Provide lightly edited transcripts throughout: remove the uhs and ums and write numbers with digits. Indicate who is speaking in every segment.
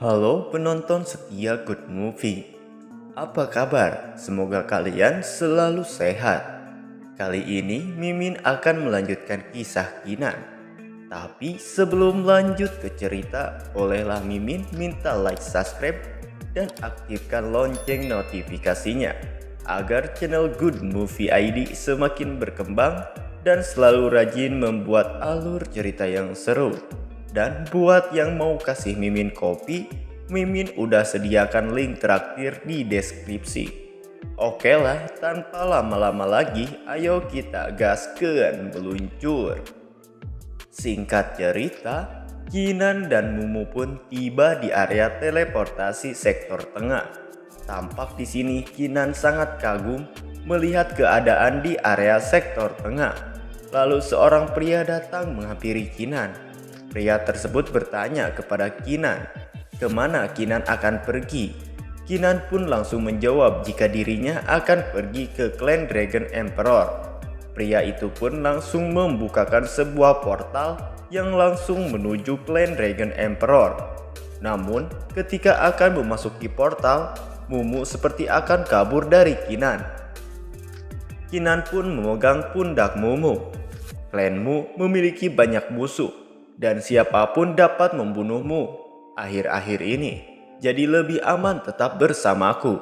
Speaker 1: Halo penonton setia Good Movie. Apa kabar? Semoga kalian selalu sehat. Kali ini Mimin akan melanjutkan kisah Kinan. Tapi sebelum lanjut ke cerita, bolehlah Mimin minta like, subscribe, dan aktifkan lonceng notifikasinya agar channel Good Movie ID semakin berkembang dan selalu rajin membuat alur cerita yang seru. Dan buat yang mau kasih Mimin kopi, Mimin udah sediakan link traktir di deskripsi. Oke lah, tanpa lama-lama lagi, ayo kita gaskeun meluncur. Singkat cerita, Kinan dan Mumu pun tiba di area teleportasi sektor tengah. Tampak di sini Kinan sangat kagum melihat keadaan di area sektor tengah. Lalu seorang pria datang menghampiri Kinan. Pria tersebut bertanya kepada Kinan, kemana Kinan akan pergi. Kinan pun langsung menjawab jika dirinya akan pergi ke klan Dragon Emperor. Pria itu pun langsung membukakan sebuah portal yang langsung menuju klan Dragon Emperor. Namun, ketika akan memasuki portal, Mumu seperti akan kabur dari Kinan. Kinan pun memegang pundak Mumu. Klanmu memiliki banyak musuh, dan siapapun dapat membunuhmu akhir-akhir ini. Jadi lebih aman tetap bersamaku,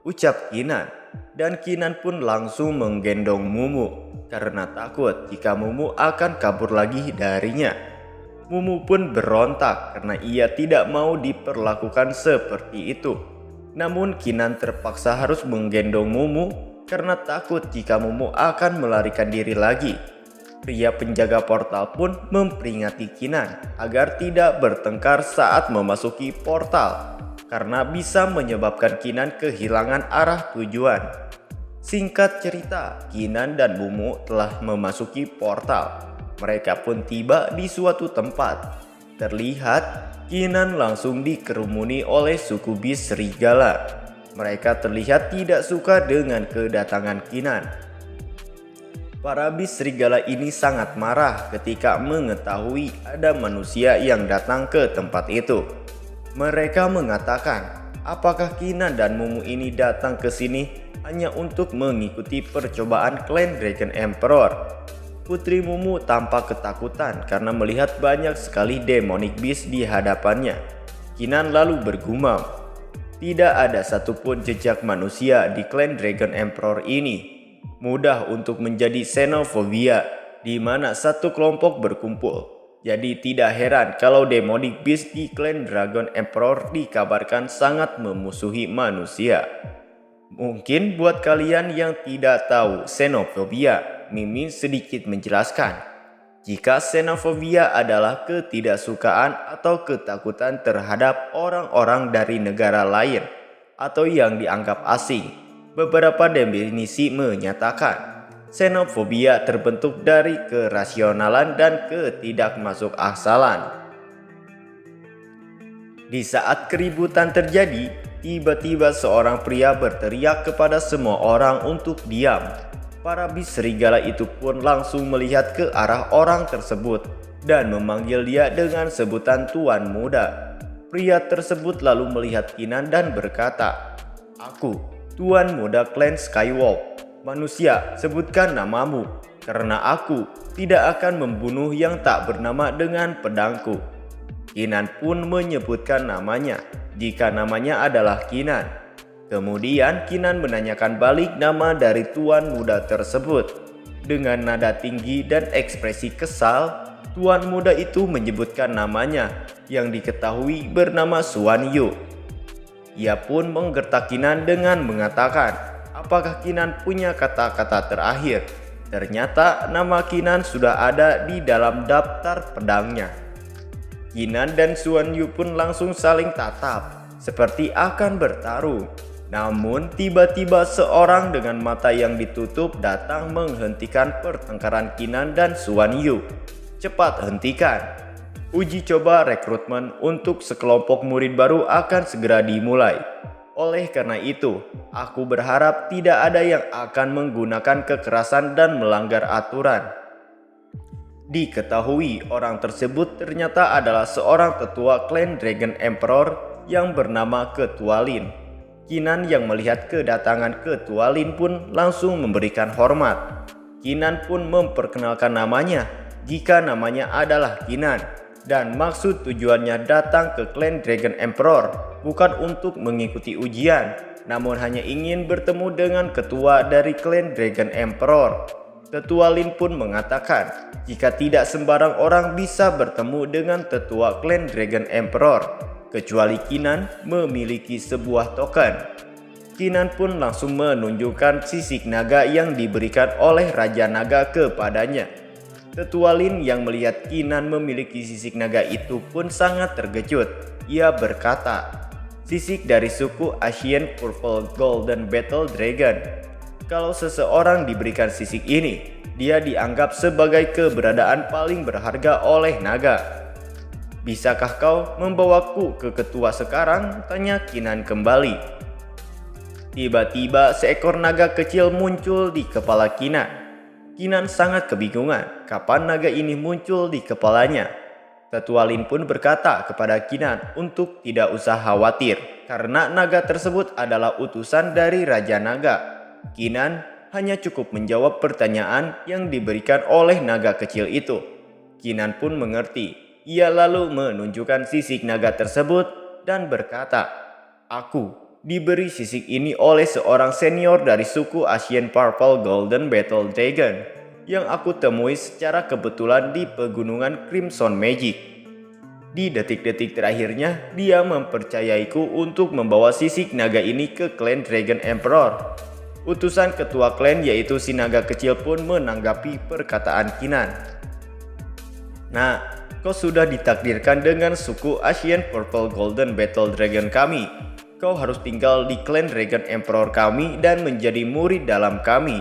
Speaker 1: ucap Kinan. Dan Kinan pun langsung menggendong Mumu karena takut jika Mumu akan kabur lagi darinya. Mumu pun berontak karena ia tidak mau diperlakukan seperti itu. Namun Kinan terpaksa harus menggendong Mumu karena takut jika Mumu akan melarikan diri lagi. Pria penjaga portal pun memperingati Kinan agar tidak bertengkar saat memasuki portal karena bisa menyebabkan Kinan kehilangan arah tujuan. Singkat cerita, Kinan dan Mumu telah memasuki portal. Mereka pun tiba di suatu tempat. Terlihat Kinan langsung dikerumuni oleh suku bis serigala. Mereka terlihat tidak suka dengan kedatangan Kinan. Para bis serigala ini sangat marah ketika mengetahui ada manusia yang datang ke tempat itu. Mereka mengatakan, apakah Kinan dan Mumu ini datang ke sini hanya untuk mengikuti percobaan klan Dragon Emperor? Putri Mumu tampak ketakutan karena melihat banyak sekali demonic beast di hadapannya. Kinan lalu bergumam, tidak ada satupun jejak manusia di klan Dragon Emperor ini. Mudah untuk menjadi xenofobia di mana satu kelompok berkumpul. Jadi tidak heran kalau demonic beast di klan Dragon Emperor dikabarkan sangat memusuhi manusia. Mungkin buat kalian yang tidak tahu xenofobia, Mimin sedikit menjelaskan. Jika xenofobia adalah ketidaksukaan atau ketakutan terhadap orang-orang dari negara lain atau yang dianggap asing. Beberapa definisi menyatakan xenofobia terbentuk dari kerasionalan dan ketidakmasukaksalan. Di saat keributan terjadi, tiba-tiba seorang pria berteriak kepada semua orang untuk diam. Para bis serigala itu pun langsung melihat ke arah orang tersebut dan memanggil dia dengan sebutan Tuan Muda. Pria tersebut lalu melihat Kinan dan berkata, "Aku Tuan Muda klan Skywalk. Manusia, sebutkan namamu, karena aku tidak akan membunuh yang tak bernama dengan pedangku." Kinan pun menyebutkan namanya, jika namanya adalah Kinan. Kemudian Kinan menanyakan balik nama dari Tuan Muda tersebut. Dengan nada tinggi dan ekspresi kesal, Tuan Muda itu menyebutkan namanya yang diketahui bernama Xuan Yu. Ia pun menggertak Kinan dengan mengatakan, apakah Kinan punya kata-kata terakhir? Ternyata nama Kinan sudah ada di dalam daftar pedangnya. Kinan dan Xuan Yu pun langsung saling tatap, seperti akan bertarung. Namun tiba-tiba seorang dengan mata yang ditutup datang menghentikan pertengkaran Kinan dan Xuan Yu. Cepat hentikan. Uji coba rekrutmen untuk sekelompok murid baru akan segera dimulai. Oleh karena itu, aku berharap tidak ada yang akan menggunakan kekerasan dan melanggar aturan. Diketahui orang tersebut ternyata adalah seorang tetua klan Dragon Emperor yang bernama Ketua Lin. Kinan yang melihat kedatangan Ketua Lin pun langsung memberikan hormat. Kinan pun memperkenalkan namanya jika namanya adalah Kinan. Dan maksud tujuannya datang ke klan Dragon Emperor bukan untuk mengikuti ujian, namun hanya ingin bertemu dengan ketua dari klan Dragon Emperor. Tetua Lin pun mengatakan jika tidak sembarang orang bisa bertemu dengan tetua klan Dragon Emperor, kecuali Kinan memiliki sebuah token. Kinan pun langsung menunjukkan sisik naga yang diberikan oleh Raja Naga kepadanya. Tetua Lin yang melihat Kinan memiliki sisik naga itu pun sangat terkejut. Ia berkata, "Sisik dari suku Asian Purple Golden Battle Dragon. Kalau seseorang diberikan sisik ini, dia dianggap sebagai keberadaan paling berharga oleh naga. Bisakah kau membawaku ke ketua sekarang?" tanya Kinan kembali. Tiba-tiba seekor naga kecil muncul di kepala Kinan. Kinan sangat kebingungan kapan naga ini muncul di kepalanya. Tetua Lin pun berkata kepada Kinan untuk tidak usah khawatir karena naga tersebut adalah utusan dari Raja Naga. Kinan hanya cukup menjawab pertanyaan yang diberikan oleh naga kecil itu. Kinan pun mengerti. Ia lalu menunjukkan sisik naga tersebut dan berkata, "Aku diberi sisik ini oleh seorang senior dari suku Asian Purple Golden Battle Dragon yang aku temui secara kebetulan di pegunungan Crimson Magic. Di detik-detik terakhirnya, dia mempercayaiku untuk membawa sisik naga ini ke klan Dragon Emperor." Utusan ketua klan yaitu si naga kecil pun menanggapi perkataan Kinan. "Nah, kau sudah ditakdirkan dengan suku Asian Purple Golden Battle Dragon kami. Kau harus tinggal di klan Dragon Emperor kami dan menjadi murid dalam kami.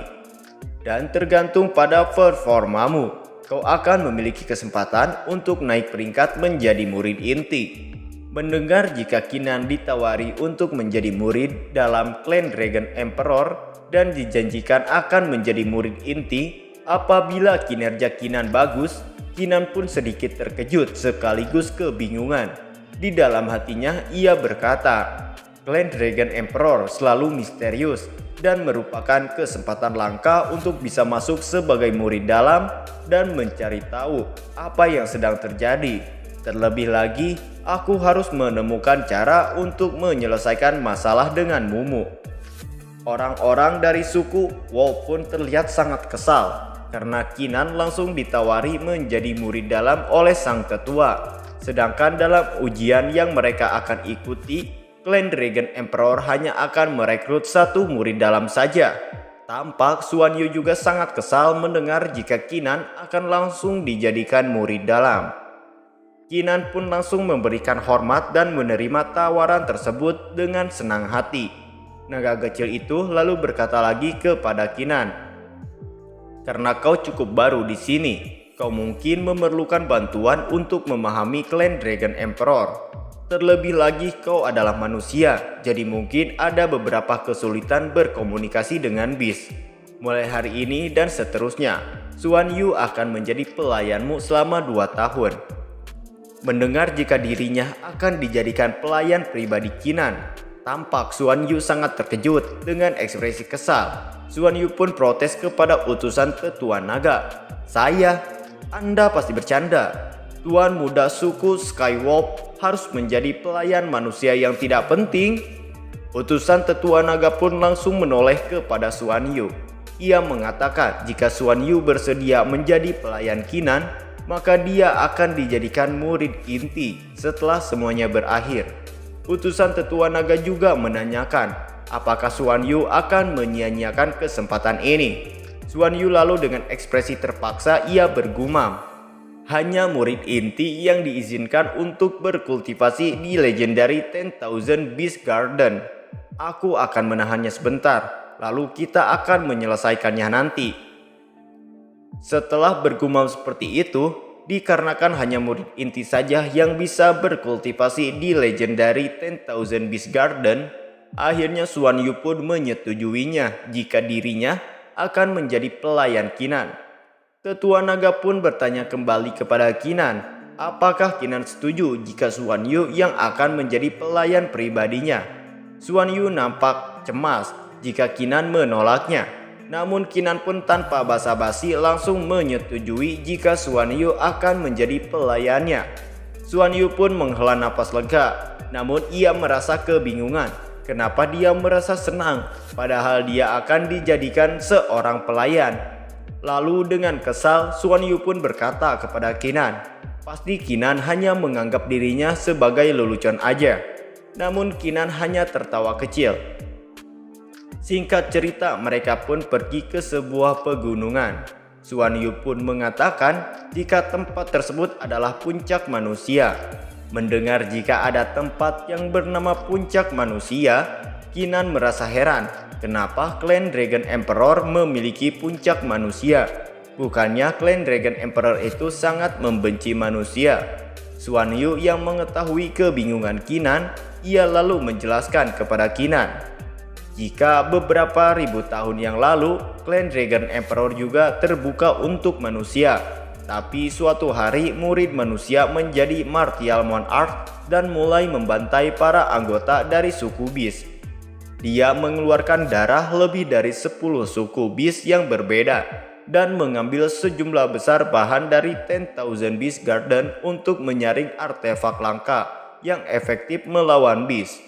Speaker 1: Dan tergantung pada performamu, kau akan memiliki kesempatan untuk naik peringkat menjadi murid inti." Mendengar jika Kinan ditawari untuk menjadi murid dalam klan Dragon Emperor dan dijanjikan akan menjadi murid inti apabila kinerja Kinan bagus, Kinan pun sedikit terkejut sekaligus kebingungan. Di dalam hatinya ia berkata, klan Dragon Emperor selalu misterius dan merupakan kesempatan langka untuk bisa masuk sebagai murid dalam dan mencari tahu apa yang sedang terjadi. Terlebih lagi, aku harus menemukan cara untuk menyelesaikan masalah dengan Mumu. Orang-orang dari suku Wolf pun terlihat sangat kesal karena Kinan langsung ditawari menjadi murid dalam oleh sang tetua. Sedangkan dalam ujian yang mereka akan ikuti, klan Dragon Emperor hanya akan merekrut satu murid dalam saja. Tampak Xuan Yu juga sangat kesal mendengar jika Kinan akan langsung dijadikan murid dalam. Kinan pun langsung memberikan hormat dan menerima tawaran tersebut dengan senang hati. Naga kecil itu lalu berkata lagi kepada Kinan, "Karena kau cukup baru di sini, kau mungkin memerlukan bantuan untuk memahami klan Dragon Emperor. Terlebih lagi kau adalah manusia, jadi mungkin ada beberapa kesulitan berkomunikasi dengan Beast. Mulai hari ini dan seterusnya, Xuan Yu akan menjadi pelayanmu selama 2 tahun. Mendengar jika dirinya akan dijadikan pelayan pribadi Kinan, tampak Xuan Yu sangat terkejut dengan ekspresi kesal. Xuan Yu pun protes kepada utusan tetua naga. Anda pasti bercanda. Tuan muda suku Skywolf harus menjadi pelayan manusia yang tidak penting." Utusan tetua naga pun langsung menoleh kepada Xuan Yu. Ia mengatakan jika Xuan Yu bersedia menjadi pelayan Kinan, maka dia akan dijadikan murid inti setelah semuanya berakhir. Utusan tetua naga juga menanyakan apakah Xuan Yu akan menyia-nyiakan kesempatan ini. Xuan Yu lalu dengan ekspresi terpaksa ia bergumam, "Hanya murid inti yang diizinkan untuk berkultivasi di Legendary 10,000 Beast Garden. Aku akan menahannya sebentar, lalu kita akan menyelesaikannya nanti." Setelah bergumam seperti itu, dikarenakan hanya murid inti saja yang bisa berkultivasi di Legendary 10,000 Beast Garden, akhirnya Xuan Yu pun menyetujuinya jika dirinya akan menjadi pelayan Kinan. Tetua naga pun bertanya kembali kepada Kinan, apakah Kinan setuju jika Xuan Yu yang akan menjadi pelayan pribadinya. Xuan Yu nampak cemas jika Kinan menolaknya. Namun Kinan pun tanpa basa-basi langsung menyetujui jika Xuan Yu akan menjadi pelayannya. Xuan Yu pun menghela napas lega, namun ia merasa kebingungan. Kenapa dia merasa senang padahal dia akan dijadikan seorang pelayan. Lalu dengan kesal, Xuan Yu pun berkata kepada Kinan, pasti Kinan hanya menganggap dirinya sebagai lelucon aja. Namun Kinan hanya tertawa kecil. Singkat cerita, mereka pun pergi ke sebuah pegunungan. Xuan Yu pun mengatakan jika tempat tersebut adalah puncak manusia. Mendengar jika ada tempat yang bernama puncak manusia, Kinan merasa heran kenapa klan Dragon Emperor memiliki puncak manusia. Bukannya klan Dragon Emperor itu sangat membenci manusia. Xuan Yu yang mengetahui kebingungan Kinan, ia lalu menjelaskan kepada Kinan jika beberapa ribu tahun yang lalu klan Dragon Emperor juga terbuka untuk manusia. Tapi suatu hari murid manusia menjadi martial monarch dan mulai membantai para anggota dari suku Beast. Dia mengeluarkan darah lebih dari 10 suku Beast yang berbeda dan mengambil sejumlah besar bahan dari 10,000 Beast Garden untuk menyaring artefak langka yang efektif melawan Beast.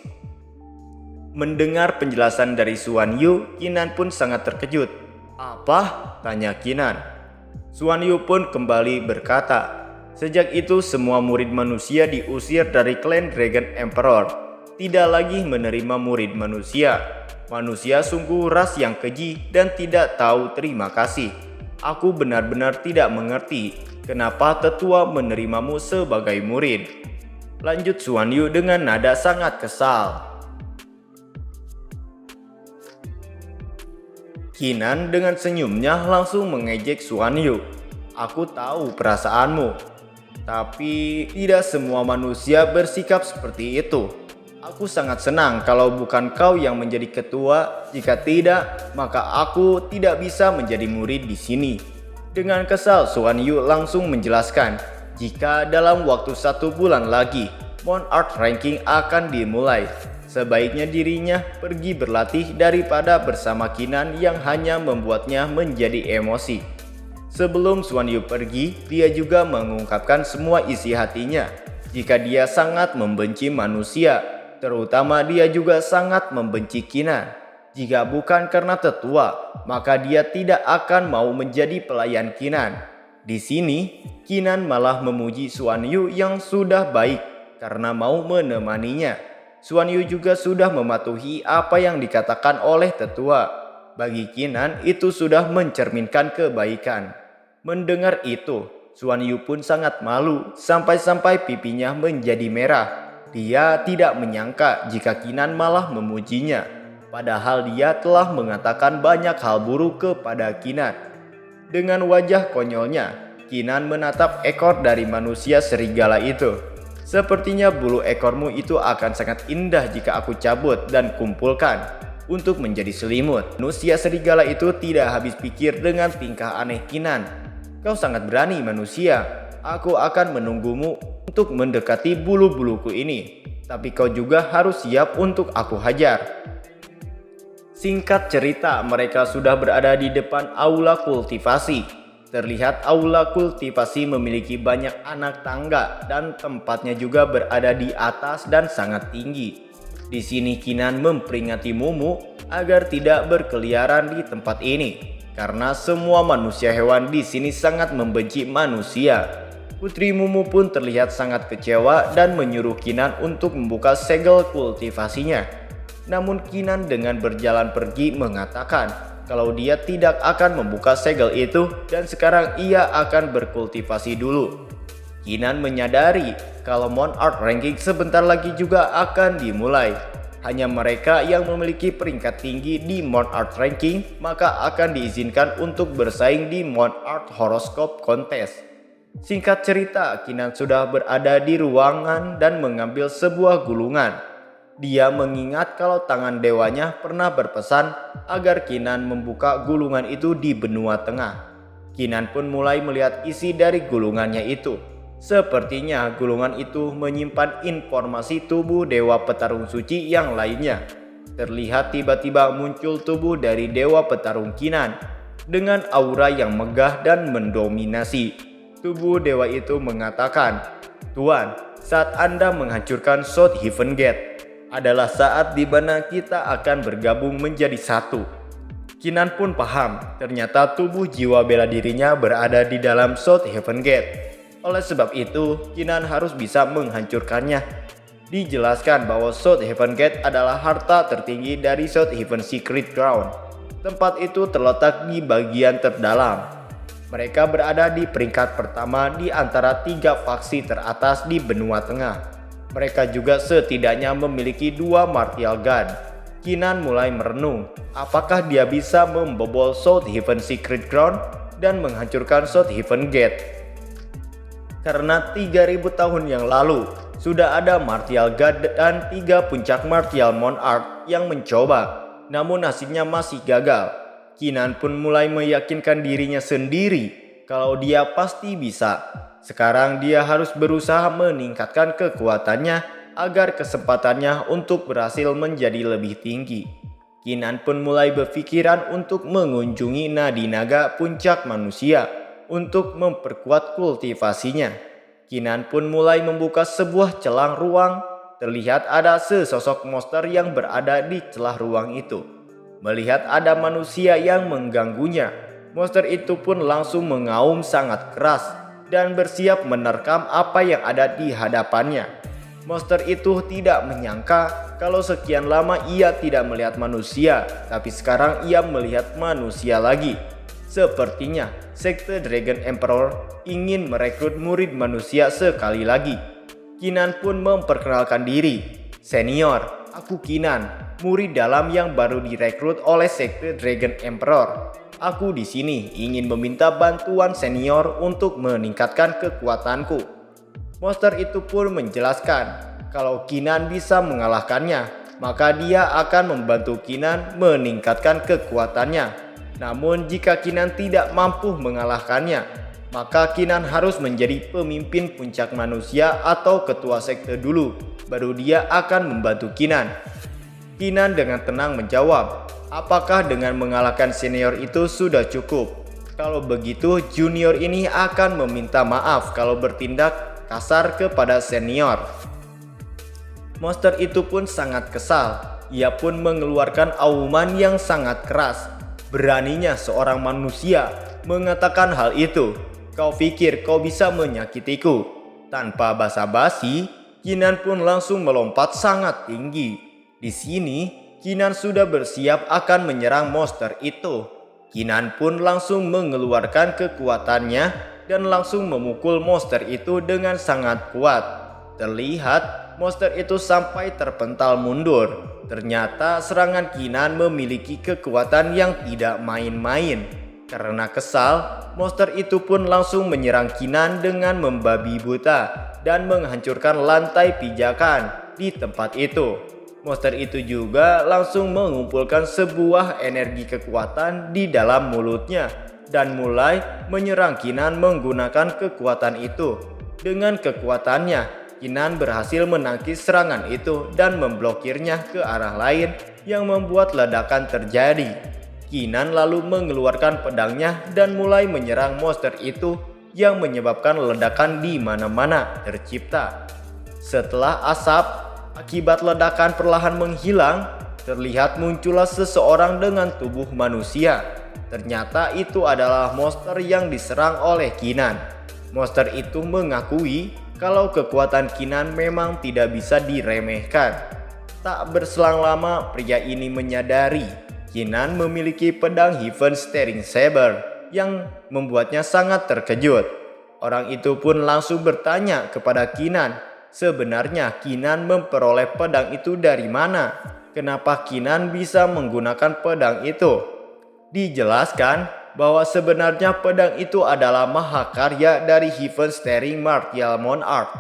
Speaker 1: Mendengar penjelasan dari Xuan Yu, Kinan pun sangat terkejut. "Apa?" tanya Kinan. Xuan Yu pun kembali berkata, sejak itu semua murid manusia diusir dari klan Dragon Emperor, tidak lagi menerima murid manusia. Manusia sungguh ras yang keji dan tidak tahu terima kasih. Aku benar-benar tidak mengerti kenapa tetua menerimamu sebagai murid. Lanjut Xuan Yu dengan nada sangat kesal. Kinan dengan senyumnya langsung mengejek Xuan Yu. "Aku tahu perasaanmu, tapi tidak semua manusia bersikap seperti itu. Aku sangat senang kalau bukan kau yang menjadi ketua. Jika tidak, maka aku tidak bisa menjadi murid di sini." Dengan kesal, Xuan Yu langsung menjelaskan jika dalam waktu 1 bulan lagi, Monarch Ranking akan dimulai. Sebaiknya dirinya pergi berlatih daripada bersama Kinan yang hanya membuatnya menjadi emosi. Sebelum Xuan Yu pergi, dia juga mengungkapkan semua isi hatinya. Jika dia sangat membenci manusia, terutama dia juga sangat membenci Kinan. Jika bukan karena tetua, maka dia tidak akan mau menjadi pelayan Kinan. Di sini, Kinan malah memuji Xuan Yu yang sudah baik karena mau menemaninya. Xuan Yu juga sudah mematuhi apa yang dikatakan oleh tetua. Bagi Kinan itu sudah mencerminkan kebaikan. Mendengar itu, Xuan Yu pun sangat malu sampai-sampai pipinya menjadi merah. Dia tidak menyangka jika Kinan malah memujinya. Padahal dia telah mengatakan banyak hal buruk kepada Kinan. Dengan wajah konyolnya, Kinan menatap ekor dari manusia serigala itu. "Sepertinya bulu ekormu itu akan sangat indah jika aku cabut dan kumpulkan untuk menjadi selimut." Manusia serigala itu tidak habis pikir dengan tingkah aneh Kinan. "Kau sangat berani manusia. Aku akan menunggumu untuk mendekati bulu-buluku ini. Tapi kau juga harus siap untuk aku hajar." Singkat cerita, mereka sudah berada di depan aula kultivasi. Terlihat aula kultivasi memiliki banyak anak tangga dan tempatnya juga berada di atas dan sangat tinggi. Di sini Kinan memperingati Mumu agar tidak berkeliaran di tempat ini karena semua manusia hewan di sini sangat membenci manusia. Putri Mumu pun terlihat sangat kecewa dan menyuruh Kinan untuk membuka segel kultivasinya. Namun Kinan dengan berjalan pergi mengatakan kalau dia tidak akan membuka segel itu dan sekarang ia akan berkultivasi dulu. Kinan menyadari kalau Monarch Ranking sebentar lagi juga akan dimulai. Hanya mereka yang memiliki peringkat tinggi di Monarch Ranking maka akan diizinkan untuk bersaing di Monarch Horoscope Contest. Singkat cerita, Kinan sudah berada di ruangan dan mengambil sebuah gulungan. Dia mengingat kalau tangan dewanya pernah berpesan agar Kinan membuka gulungan itu di benua tengah. Kinan pun mulai melihat isi dari gulungannya itu. Sepertinya gulungan itu menyimpan informasi tubuh Dewa Petarung Suci yang lainnya. Terlihat tiba-tiba muncul tubuh dari Dewa Petarung Kinan dengan aura yang megah dan mendominasi. Tubuh dewa itu mengatakan, "Tuan, saat Anda menghancurkan South Heaven Gate adalah saat di mana kita akan bergabung menjadi satu." Kinan pun paham, ternyata tubuh jiwa bela dirinya berada di dalam South Heaven Gate. Oleh sebab itu, Kinan harus bisa menghancurkannya. Dijelaskan bahwa South Heaven Gate adalah harta tertinggi dari South Heaven Secret Ground. Tempat itu terletak di bagian terdalam. Mereka berada di peringkat pertama di antara 3 faksi teratas di benua tengah. Mereka juga setidaknya memiliki 2 martial gun. Kinan mulai merenung, apakah dia bisa membobol South Heaven Secret Ground dan menghancurkan South Heaven Gate. Karena 3000 tahun yang lalu, sudah ada martial god dan 3 puncak martial monarch yang mencoba, namun hasilnya masih gagal. Kinan pun mulai meyakinkan dirinya sendiri kalau dia pasti bisa. Sekarang dia harus berusaha meningkatkan kekuatannya agar kesempatannya untuk berhasil menjadi lebih tinggi. Kinan pun mulai berpikiran untuk mengunjungi Nadi Naga Puncak Manusia untuk memperkuat kultivasinya. Kinan pun mulai membuka sebuah celah ruang. Terlihat ada sesosok monster yang berada di celah ruang itu. Melihat ada manusia yang mengganggunya, monster itu pun langsung mengaum sangat keras dan bersiap menerkam apa yang ada di hadapannya. Monster itu tidak menyangka kalau sekian lama ia tidak melihat manusia, tapi sekarang ia melihat manusia lagi. Sepertinya sekte Dragon Emperor ingin merekrut murid manusia sekali lagi. Kinan pun memperkenalkan diri. "Senior, aku Kinan, murid dalam yang baru direkrut oleh sekte Dragon Emperor. Aku di sini ingin meminta bantuan senior untuk meningkatkan kekuatanku." Monster itu pun menjelaskan kalau Kinan bisa mengalahkannya, maka dia akan membantu Kinan meningkatkan kekuatannya. Namun jika Kinan tidak mampu mengalahkannya, maka Kinan harus menjadi pemimpin puncak manusia atau ketua sekte dulu, baru dia akan membantu Kinan. Kinan dengan tenang menjawab, apakah dengan mengalahkan senior itu sudah cukup? Kalau begitu, junior ini akan meminta maaf kalau bertindak kasar kepada senior. Monster itu pun sangat kesal. Ia pun mengeluarkan auman yang sangat keras. Beraninya seorang manusia mengatakan hal itu. "Kau pikir kau bisa menyakitiku?" Tanpa basa-basi, Kinan pun langsung melompat sangat tinggi. Di sini, Kinan sudah bersiap akan menyerang monster itu. Kinan pun langsung mengeluarkan kekuatannya dan langsung memukul monster itu dengan sangat kuat. Terlihat monster itu sampai terpental mundur. Ternyata serangan Kinan memiliki kekuatan yang tidak main-main. Karena kesal, monster itu pun langsung menyerang Kinan dengan membabi buta dan menghancurkan lantai pijakan di tempat itu. Monster itu juga langsung mengumpulkan sebuah energi kekuatan di dalam mulutnya dan mulai menyerang Kinan menggunakan kekuatan itu. Dengan kekuatannya, Kinan berhasil menangkis serangan itu dan memblokirnya ke arah lain yang membuat ledakan terjadi. Kinan lalu mengeluarkan pedangnya dan mulai menyerang monster itu yang menyebabkan ledakan di mana-mana tercipta. Setelah asap akibat ledakan perlahan menghilang, terlihat muncullah seseorang dengan tubuh manusia. Ternyata itu adalah monster yang diserang oleh Kinan. Monster itu mengakui kalau kekuatan Kinan memang tidak bisa diremehkan. Tak berselang lama, pria ini menyadari Kinan memiliki pedang Heaven Staring Saber yang membuatnya sangat terkejut. Orang itu pun langsung bertanya kepada Kinan, sebenarnya Kinan memperoleh pedang itu dari mana? Kenapa Kinan bisa menggunakan pedang itu? Dijelaskan bahwa sebenarnya pedang itu adalah mahakarya dari Heaven Staring Martial Monarch.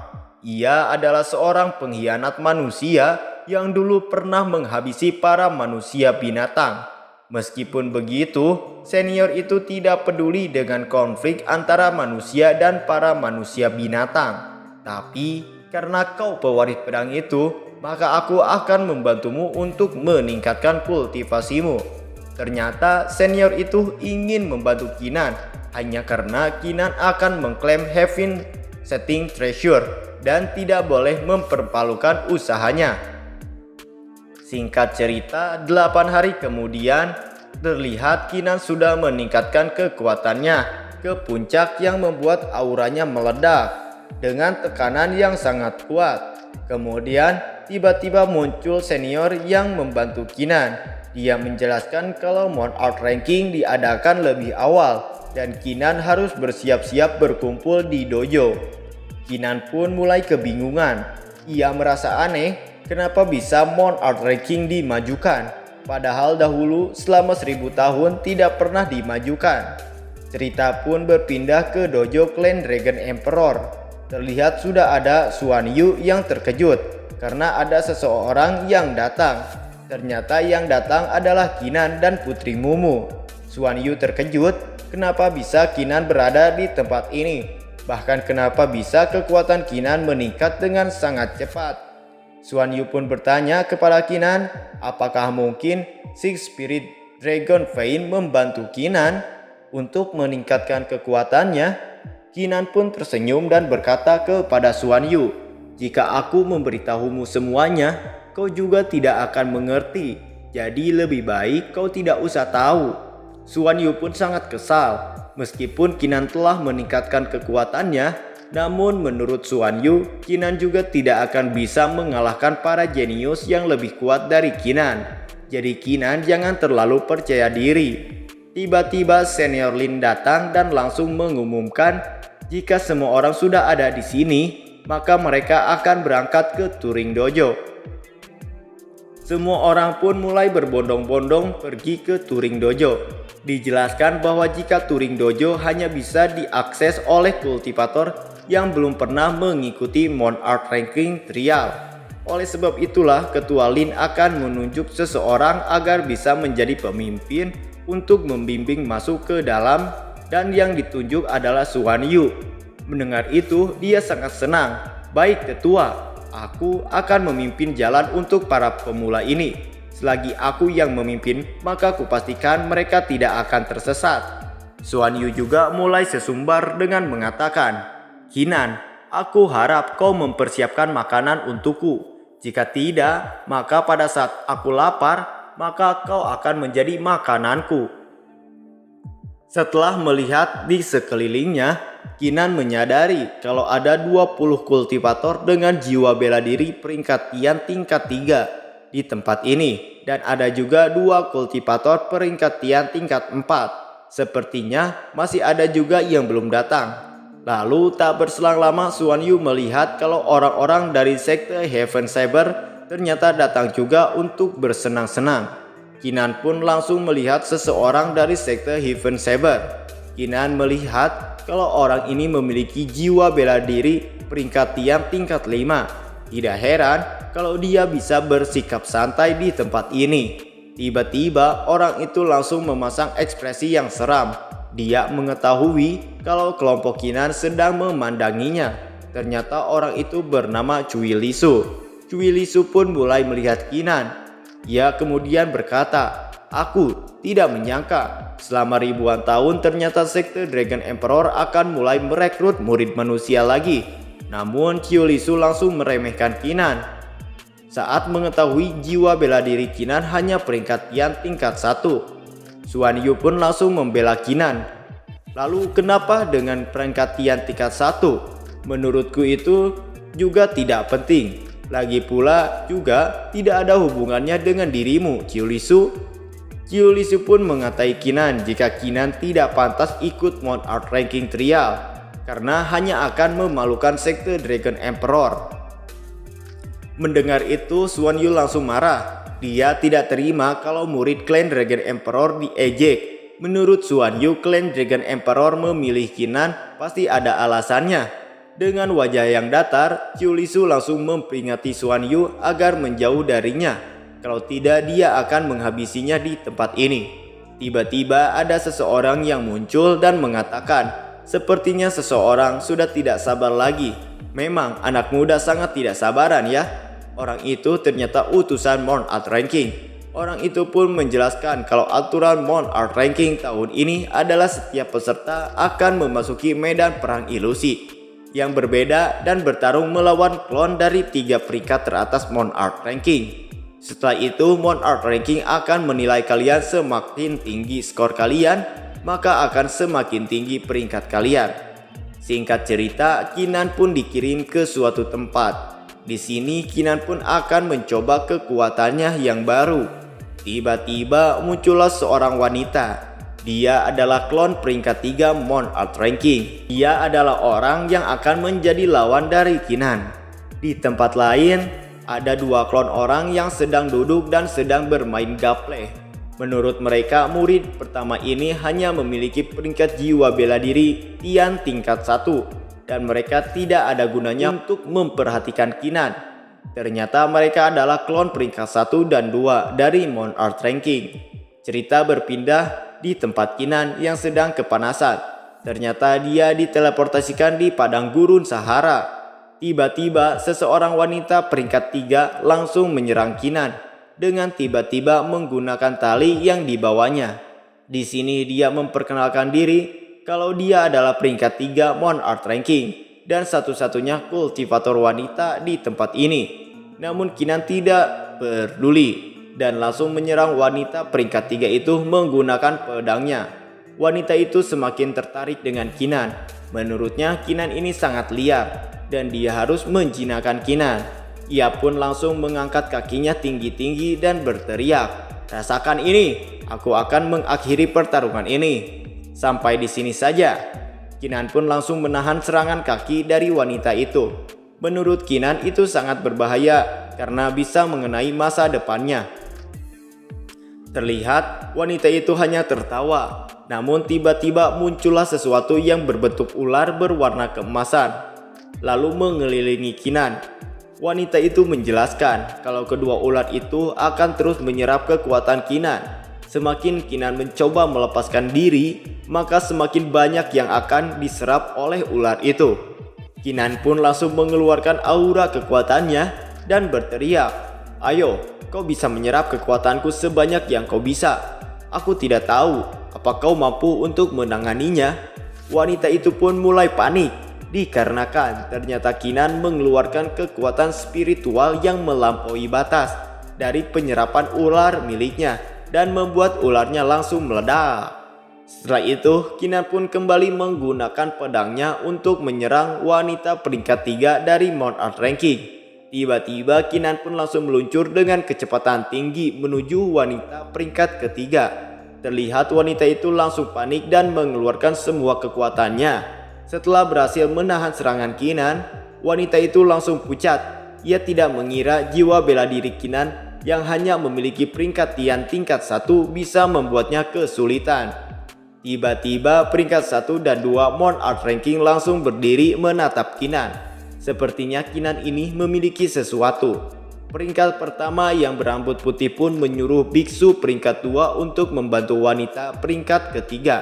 Speaker 1: Ia adalah seorang pengkhianat manusia yang dulu pernah menghabisi para manusia binatang. Meskipun begitu, senior itu tidak peduli dengan konflik antara manusia dan para manusia binatang. Tapi karena kau pewaris pedang itu, maka aku akan membantumu untuk meningkatkan kultivasimu. Ternyata senior itu ingin membantu Kinan hanya karena Kinan akan mengklaim Heaven Setting Treasure dan tidak boleh mempermalukan usahanya. Singkat cerita, 8 hari kemudian terlihat Kinan sudah meningkatkan kekuatannya ke puncak yang membuat auranya meledak dengan tekanan yang sangat kuat. Kemudian tiba-tiba muncul senior yang membantu Kinan. Dia menjelaskan kalau Mount Out Ranking diadakan lebih awal dan Kinan harus bersiap-siap berkumpul di dojo. Kinan pun mulai kebingungan. Ia merasa aneh kenapa bisa Mount Out Ranking dimajukan, padahal dahulu selama 1000 tahun tidak pernah dimajukan. Cerita pun berpindah ke dojo klan Dragon Emperor. Terlihat sudah ada Xuan Yu yang terkejut karena ada seseorang yang datang. Ternyata yang datang adalah Kinan dan Putri Mumu. Xuan Yu terkejut kenapa bisa Kinan berada di tempat ini. Bahkan kenapa bisa kekuatan Kinan meningkat dengan sangat cepat. Xuan Yu pun bertanya kepada Kinan, apakah mungkin Six Spirit Dragon Vein membantu Kinan untuk meningkatkan kekuatannya? Kinan pun tersenyum dan berkata kepada Xuan Yu, jika aku memberitahumu semuanya, kau juga tidak akan mengerti. Jadi lebih baik kau tidak usah tahu. Xuan Yu pun sangat kesal. Meskipun Kinan telah meningkatkan kekuatannya, namun menurut Xuan Yu, Kinan juga tidak akan bisa mengalahkan para jenius yang lebih kuat dari Kinan. Jadi Kinan jangan terlalu percaya diri. Tiba-tiba senior Lin datang dan langsung mengumumkan jika semua orang sudah ada di sini, maka mereka akan berangkat ke Turing Dojo. Semua orang pun mulai berbondong-bondong pergi ke Turing Dojo. Dijelaskan bahwa jika Turing Dojo hanya bisa diakses oleh kultivator yang belum pernah mengikuti Mount Out Ranking Trial. Oleh sebab itulah Ketua Lin akan menunjuk seseorang agar bisa menjadi pemimpin untuk membimbing masuk ke dalam, dan yang ditunjuk adalah Xuan Yu. Mendengar itu dia sangat senang. Baik Ketua, aku akan memimpin jalan untuk para pemula ini. Selagi aku yang memimpin, maka kupastikan mereka tidak akan tersesat. Xuan Yu juga mulai sesumbar dengan mengatakan, Kinan, aku harap kau mempersiapkan makanan untukku. Jika tidak, maka pada saat aku lapar, maka kau akan menjadi makananku. Setelah melihat di sekelilingnya, Kinan menyadari kalau ada 20 kultivator dengan jiwa bela diri peringkat Tian tingkat 3 di tempat ini. Dan ada juga 2 kultivator peringkat Tian tingkat 4. Sepertinya masih ada juga yang belum datang. Lalu tak berselang lama Xuan Yu melihat kalau orang-orang dari sekte Heaven Saber ternyata datang juga untuk bersenang-senang. Kinan pun langsung melihat seseorang dari sekte Heaven Saber. Kinan melihat kalau orang ini memiliki jiwa bela diri peringkat Tian tingkat 5. Tidak heran kalau dia bisa bersikap santai di tempat ini. Tiba-tiba orang itu langsung memasang ekspresi yang seram. Dia mengetahui kalau kelompok Kinan sedang memandanginya. Ternyata orang itu bernama Cui Lisu. Cui Lisu pun mulai melihat Kinan. Ia kemudian berkata, aku tidak menyangka selama ribuan tahun ternyata sekte Dragon Emperor akan mulai merekrut murid manusia lagi. Namun Cui Lisu langsung meremehkan Kinan. Saat mengetahui jiwa bela diri Kinan hanya peringkat Tian tingkat 1. Xuan Yu pun langsung membela Kinan. Lalu kenapa dengan peringkat Tian tingkat 1? Menurutku itu juga tidak penting. Lagi pula juga tidak ada hubungannya dengan dirimu, Cui Lisu. Cui Lisu pun mengatai Kinan jika Kinan tidak pantas ikut Mount Out Ranking Trial karena hanya akan memalukan sekte Dragon Emperor. Mendengar itu Xuan Yu langsung marah. Dia tidak terima kalau murid klan Dragon Emperor diejek. Menurut Xuan Yu, klan Dragon Emperor memilih Kinan pasti ada alasannya. Dengan wajah yang datar, Cui Lisu langsung memperingati Xuan Yu agar menjauh darinya. Kalau tidak dia akan menghabisinya di tempat ini. Tiba-tiba ada seseorang yang muncul dan mengatakan, "Sepertinya seseorang sudah tidak sabar lagi. Memang anak muda sangat tidak sabaran ya." Orang itu ternyata utusan Mon Art Ranking. Orang itu pun menjelaskan kalau aturan Mon Art Ranking tahun ini adalah setiap peserta akan memasuki medan perang ilusi yang berbeda dan bertarung melawan klon dari 3 peringkat teratas Mon Art Ranking. Setelah itu, Mon Art Ranking akan menilai kalian. Semakin tinggi skor kalian, maka akan semakin tinggi peringkat kalian. Singkat cerita, Kinan pun dikirim ke suatu tempat. Di sini, Kinan pun akan mencoba kekuatannya yang baru. Tiba-tiba muncullah seorang wanita. Dia adalah klon peringkat 3 Mon Art Ranking. Dia adalah orang yang akan menjadi lawan dari Kinan. Di tempat lain, ada 2 klon orang yang sedang duduk dan sedang bermain gaple. Menurut mereka, murid pertama ini hanya memiliki peringkat jiwa bela diri Tian tingkat 1 dan mereka tidak ada gunanya untuk memperhatikan Kinan. Ternyata mereka adalah klon peringkat 1 dan 2 dari Mon Art Ranking. Cerita berpindah di tempat Kinan yang sedang kepanasan. Ternyata dia diteleportasikan di padang gurun Sahara. Tiba-tiba seseorang wanita peringkat 3 langsung menyerang Kinan dengan tiba-tiba menggunakan tali yang dibawanya. Di sini dia memperkenalkan diri kalau dia adalah peringkat 3 Mon Art Ranking dan satu-satunya kultivator wanita di tempat ini. Namun Kinan tidak peduli dan langsung menyerang wanita peringkat 3 itu menggunakan pedangnya. Wanita itu semakin tertarik dengan Kinan. Menurutnya Kinan ini sangat liar dan dia harus menjinakkan Kinan. Ia pun langsung mengangkat kakinya tinggi-tinggi dan berteriak, "Rasakan ini, aku akan mengakhiri pertarungan ini." Sampai di sini saja. Kinan pun langsung menahan serangan kaki dari wanita itu. Menurut Kinan itu sangat berbahaya karena bisa mengenai masa depannya. Terlihat wanita itu hanya tertawa, namun tiba-tiba muncullah sesuatu yang berbentuk ular berwarna keemasan, lalu mengelilingi Kinan. Wanita itu menjelaskan kalau kedua ular itu akan terus menyerap kekuatan Kinan. Semakin Kinan mencoba melepaskan diri, maka semakin banyak yang akan diserap oleh ular itu. Kinan pun langsung mengeluarkan aura kekuatannya dan berteriak, "Ayo, kau bisa menyerap kekuatanku sebanyak yang kau bisa. Aku tidak tahu apa kau mampu untuk menanganinya." Wanita itu pun mulai panik dikarenakan ternyata Kinan mengeluarkan kekuatan spiritual yang melampaui batas dari penyerapan ular miliknya dan membuat ularnya langsung meledak. Setelah itu, Kinan pun kembali menggunakan pedangnya untuk menyerang wanita peringkat 3 dari Mon Art Ranking. Tiba-tiba Kinan pun langsung meluncur dengan kecepatan tinggi menuju wanita peringkat ketiga. Terlihat wanita itu langsung panik dan mengeluarkan semua kekuatannya. Setelah berhasil menahan serangan Kinan, wanita itu langsung pucat. Ia tidak mengira jiwa bela diri Kinan yang hanya memiliki peringkat Tian tingkat 1 bisa membuatnya kesulitan. Tiba-tiba peringkat 1 dan 2 Mon Art Ranking langsung berdiri menatap Kinan. Sepertinya Kinan ini memiliki sesuatu. Peringkat pertama yang berambut putih pun menyuruh biksu peringkat 2 untuk membantu wanita peringkat ketiga.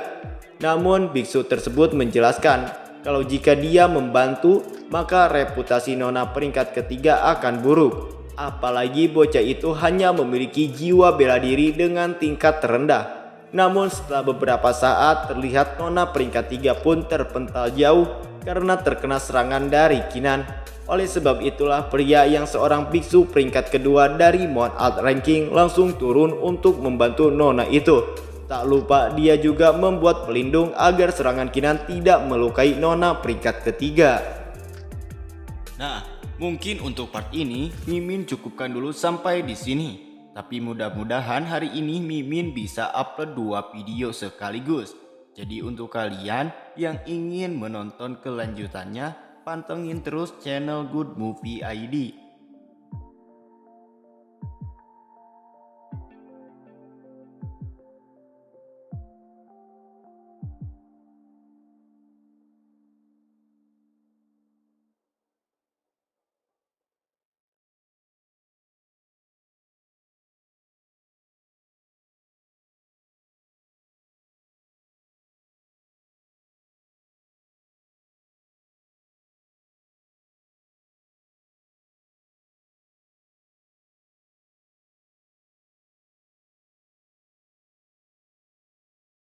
Speaker 1: Namun biksu tersebut menjelaskan kalau jika dia membantu, maka reputasi nona peringkat ketiga akan buruk. Apalagi bocah itu hanya memiliki jiwa bela diri dengan tingkat terendah. Namun setelah beberapa saat terlihat nona peringkat 3 pun terpental jauh karena terkena serangan dari Kinan. Oleh sebab itulah pria yang seorang biksu peringkat kedua dari Mon Art Ranking langsung turun untuk membantu nona itu. Tak lupa dia juga membuat pelindung agar serangan Kinan tidak melukai nona peringkat ketiga. Nah, mungkin untuk part ini Mimin cukupkan dulu sampai di sini. Tapi mudah-mudahan hari ini Mimin bisa upload 2 video sekaligus. Jadi untuk kalian yang ingin menonton kelanjutannya, pantengin terus channel Good Movie ID.